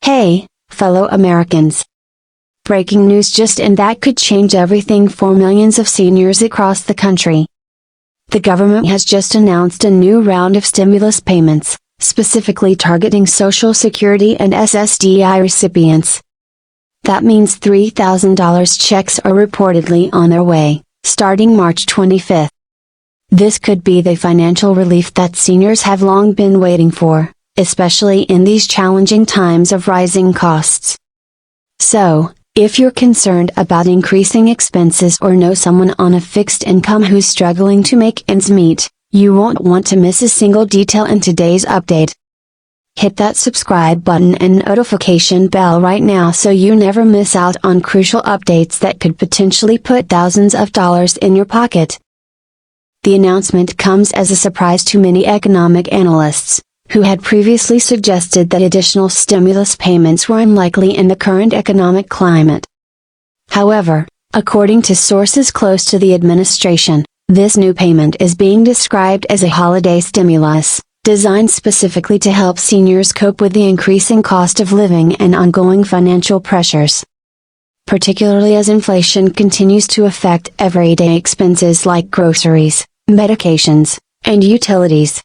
Hey, fellow Americans! Breaking news just in that could change everything for millions of seniors across the country. The government has just announced a new round of stimulus payments, specifically targeting Social Security and SSDI recipients. That means $3,000 checks are reportedly on their way, starting March 25. This could be the financial relief that seniors have long been waiting for, especially in these challenging times of rising costs. So, if you're concerned about increasing expenses or know someone on a fixed income who's struggling to make ends meet, you won't want to miss a single detail in today's update. Hit that subscribe button and notification bell right now so you never miss out on crucial updates that could potentially put thousands of dollars in your pocket. The announcement comes as a surprise to many economic analysts, who had previously suggested that additional stimulus payments were unlikely in the current economic climate. However, according to sources close to the administration, this new payment is being described as a holiday stimulus, designed specifically to help seniors cope with the increasing cost of living and ongoing financial pressures. Particularly as inflation continues to affect everyday expenses like groceries, medications, and utilities.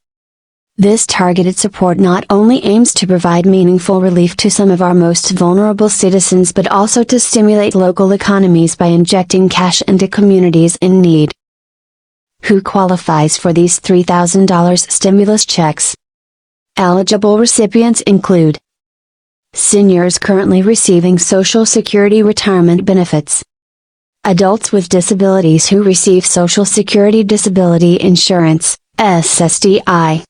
This targeted support not only aims to provide meaningful relief to some of our most vulnerable citizens but also to stimulate local economies by injecting cash into communities in need. Who qualifies for these $3,000 stimulus checks? Eligible recipients include seniors currently receiving Social Security retirement benefits, adults with disabilities who receive Social Security Disability Insurance, SSDI.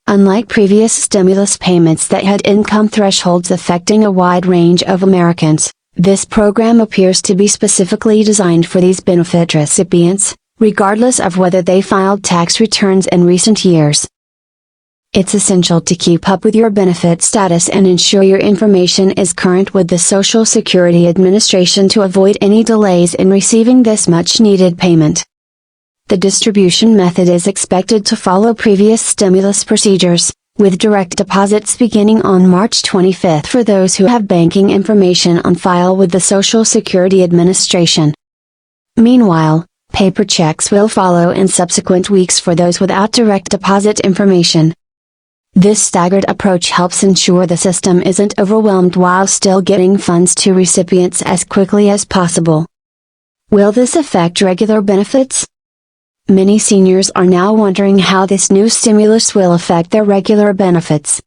Unlike previous stimulus payments that had income thresholds affecting a wide range of Americans, this program appears to be specifically designed for these benefit recipients, regardless of whether they filed tax returns in recent years. It's essential to keep up with your benefit status and ensure your information is current with the Social Security Administration to avoid any delays in receiving this much-needed payment. The distribution method is expected to follow previous stimulus procedures, with direct deposits beginning on March 25 for those who have banking information on file with the Social Security Administration. Meanwhile, paper checks will follow in subsequent weeks for those without direct deposit information. This staggered approach helps ensure the system isn't overwhelmed while still getting funds to recipients as quickly as possible. Will this affect regular benefits? Many seniors are now wondering how this new stimulus will affect their regular benefits.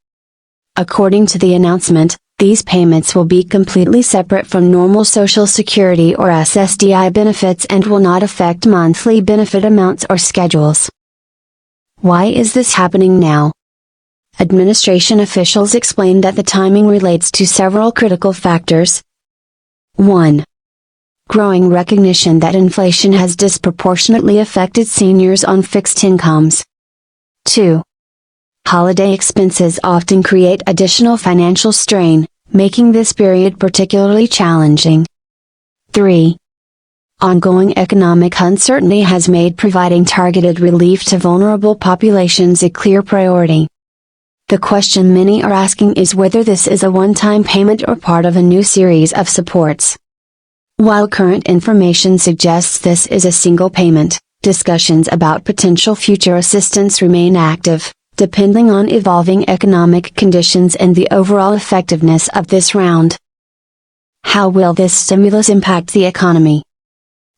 According to the announcement, these payments will be completely separate from normal Social Security or SSDI benefits and will not affect monthly benefit amounts or schedules. Why is this happening now? Administration officials explained that the timing relates to several critical factors. 1. Growing recognition that inflation has disproportionately affected seniors on fixed incomes. 2. Holiday expenses often create additional financial strain, making this period particularly challenging. 3. Ongoing economic uncertainty has made providing targeted relief to vulnerable populations a clear priority. The question many are asking is whether this is a one-time payment or part of a new series of supports. While current information suggests this is a single payment, discussions about potential future assistance remain active, depending on evolving economic conditions and the overall effectiveness of this round. How will this stimulus impact the economy?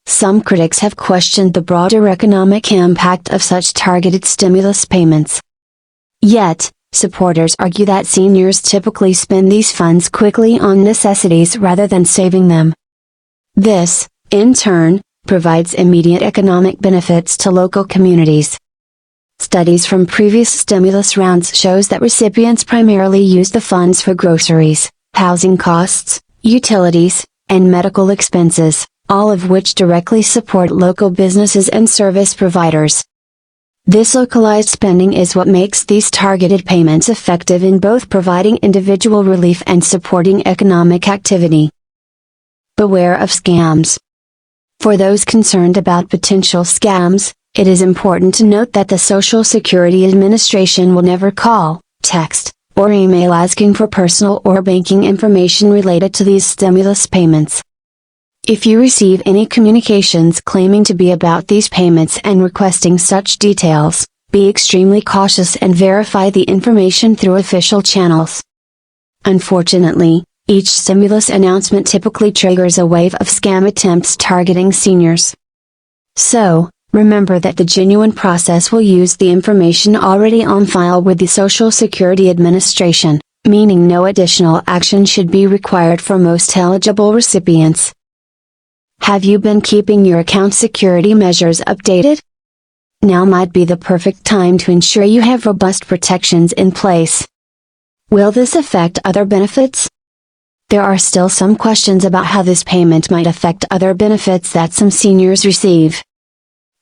Some critics have questioned the broader economic impact of such targeted stimulus payments. Yet, supporters argue that seniors typically spend these funds quickly on necessities rather than saving them. This, in turn, provides immediate economic benefits to local communities. Studies from previous stimulus rounds shows that recipients primarily use the funds for groceries, housing costs, utilities, and medical expenses, all of which directly support local businesses and service providers. This localized spending is what makes these targeted payments effective in both providing individual relief and supporting economic activity. Beware of scams. For those concerned about potential scams, it is important to note that the Social Security Administration will never call, text, or email asking for personal or banking information related to these stimulus payments. If you receive any communications claiming to be about these payments and requesting such details, be extremely cautious and verify the information through official channels. Unfortunately, each stimulus announcement typically triggers a wave of scam attempts targeting seniors. So, remember that the genuine process will use the information already on file with the Social Security Administration, meaning no additional action should be required for most eligible recipients. Have you been keeping your account security measures updated? Now might be the perfect time to ensure you have robust protections in place. Will this affect other benefits? There are still some questions about how this payment might affect other benefits that some seniors receive.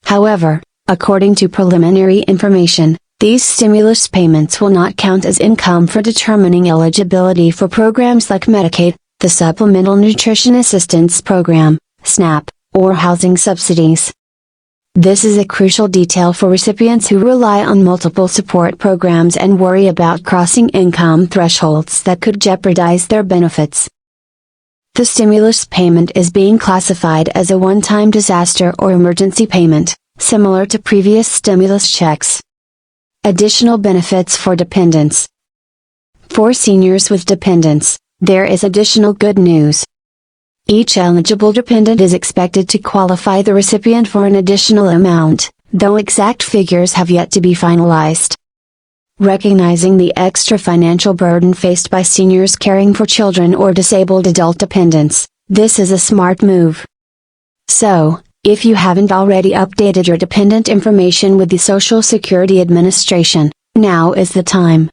However, according to preliminary information, these stimulus payments will not count as income for determining eligibility for programs like Medicaid, the Supplemental Nutrition Assistance Program, SNAP, or housing subsidies. This is a crucial detail for recipients who rely on multiple support programs and worry about crossing income thresholds that could jeopardize their benefits. The stimulus payment is being classified as a one-time disaster or emergency payment, similar to previous stimulus checks. Additional benefits for dependents. For seniors with dependents, there is additional good news. Each eligible dependent is expected to qualify the recipient for an additional amount, though exact figures have yet to be finalized. Recognizing the extra financial burden faced by seniors caring for children or disabled adult dependents, this is a smart move. So, if you haven't already updated your dependent information with the Social Security Administration, now is the time.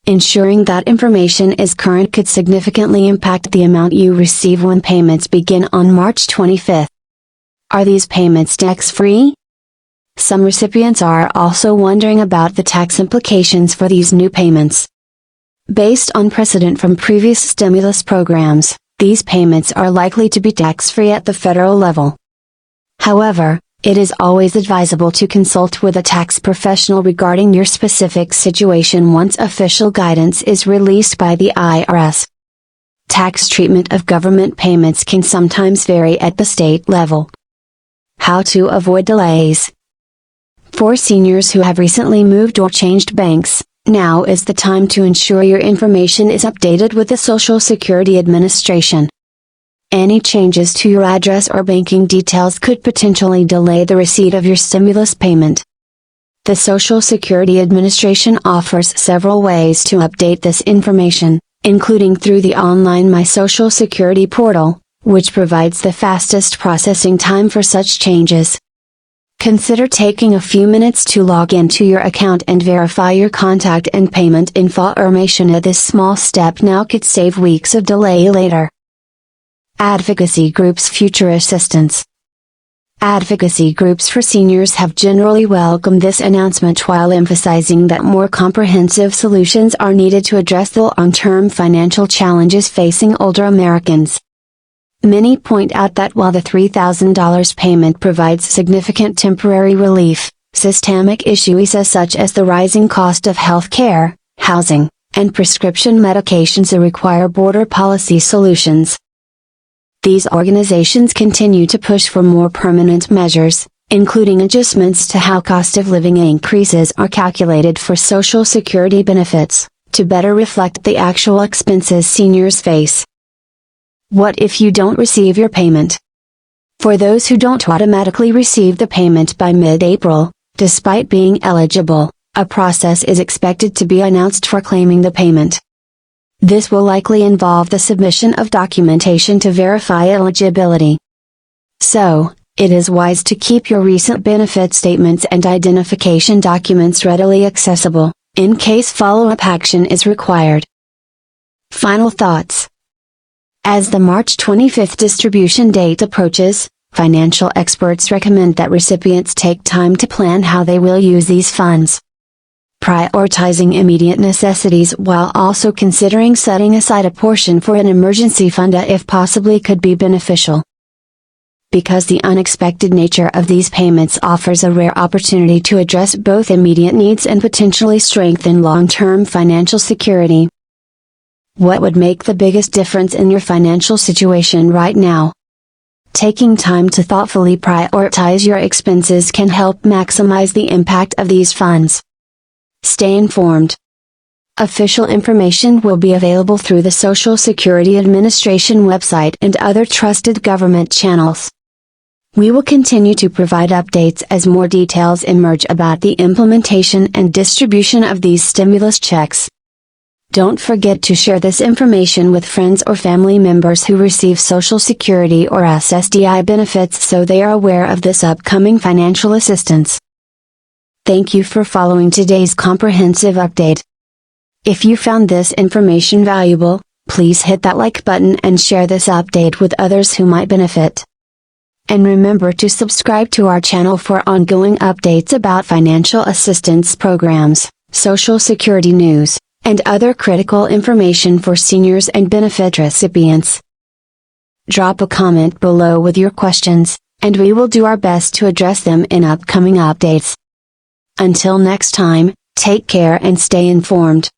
Ensuring that information is current could significantly impact the amount you receive when payments begin on March 25. Are these payments tax-free? Some recipients are also wondering about the tax implications for these new payments. Based on precedent from previous stimulus programs, these payments are likely to be tax-free at the federal level. However, it is always advisable to consult with a tax professional regarding your specific situation once official guidance is released by the IRS. Tax treatment of government payments can sometimes vary at the state level. How to avoid delays. For seniors who have recently moved or changed banks, now is the time to ensure your information is updated with the Social Security Administration. Any changes to your address or banking details could potentially delay the receipt of your stimulus payment. The Social Security Administration offers several ways to update this information, including through the online My Social Security portal, which provides the fastest processing time for such changes. Consider taking a few minutes to log into your account and verify your contact and payment information. This small step now could save weeks of delay later. Advocacy groups' future assistance. Advocacy groups for seniors have generally welcomed this announcement while emphasizing that more comprehensive solutions are needed to address the long-term financial challenges facing older Americans. Many point out that while the $3,000 payment provides significant temporary relief, systemic issues such as the rising cost of health care, housing, and prescription medications require broader policy solutions. These organizations continue to push for more permanent measures, including adjustments to how cost of living increases are calculated for Social Security benefits, to better reflect the actual expenses seniors face. What if you don't receive your payment? For those who don't automatically receive the payment by mid-April, despite being eligible, a process is expected to be announced for claiming the payment. This will likely involve the submission of documentation to verify eligibility. So, it is wise to keep your recent benefit statements and identification documents readily accessible, in case follow-up action is required. Final thoughts. As the March 25 distribution date approaches, financial experts recommend that recipients take time to plan how they will use these funds. Prioritizing immediate necessities while also considering setting aside a portion for an emergency fund if possibly could be beneficial. because the unexpected nature of these payments offers a rare opportunity to address both immediate needs and potentially strengthen long-term financial security. What would make the biggest difference in your financial situation right now? Taking time to thoughtfully prioritize your expenses can help maximize the impact of these funds. Stay informed. Official information will be available through the Social Security Administration website and other trusted government channels. We will continue to provide updates as more details emerge about the implementation and distribution of these stimulus checks. Don't forget to share this information with friends or family members who receive Social Security or SSDI benefits so they are aware of this upcoming financial assistance. Thank you for following today's comprehensive update. If you found this information valuable, please hit that like button and share this update with others who might benefit. And remember to subscribe to our channel for ongoing updates about financial assistance programs, Social Security news, and other critical information for seniors and benefit recipients. Drop a comment below with your questions, and we will do our best to address them in upcoming updates. Until next time, take care and stay informed.